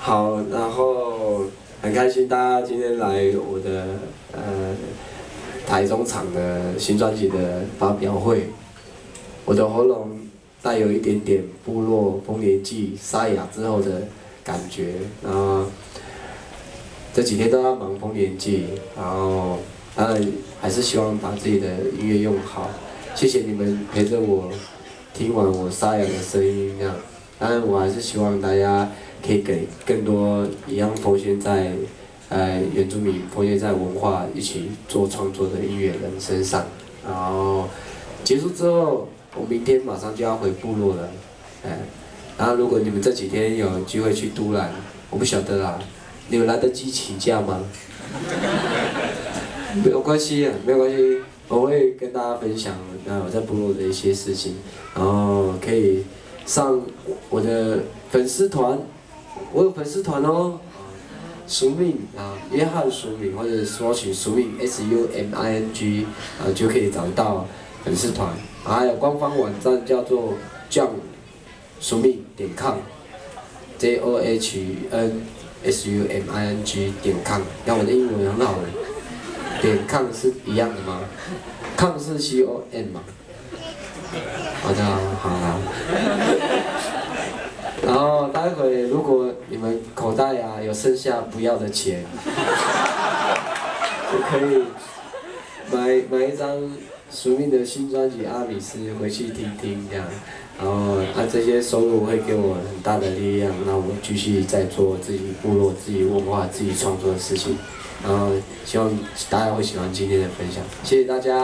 好，然后很开心大家今天来我的台中场的新专辑的发表会。我的喉咙带有一点点部落丰年祭沙哑之后的感觉，然后这几天都要忙丰年祭，然后当然还是希望把自己的音乐用好。谢谢你们陪着我听完我沙哑的声音，这样。当然我还是希望大家可以给更多一样奉献在原住民奉献在文化一起做创作的音乐人身上。然后结束之后，我明天马上就要回部落了，然后如果你们这几天有机会去都兰，我不晓得啦，你们来得及请假吗？没有关系，没有关系，我会跟大家分享我在部落的一些事情，然后可以上我的粉丝团，我有粉丝团哦，署名约翰署名或者搜取署名 SUMING 就可以找到粉丝团，还有官方网站叫做 johnsuming.com，JOHNSUMING.com， 但我的英文很好的。.com 是一样的吗 ？com 是 COM 嘛？好的，好啦。然后待会如果你们口袋有剩下不要的钱，就可以买一张署名的新专辑《阿米斯》回去听听这样。然后这些收入会给我很大的力量，让我继续在做自己部落、自己文化、自己创作的事情。然后希望大家会喜欢今天的分享，谢谢大家。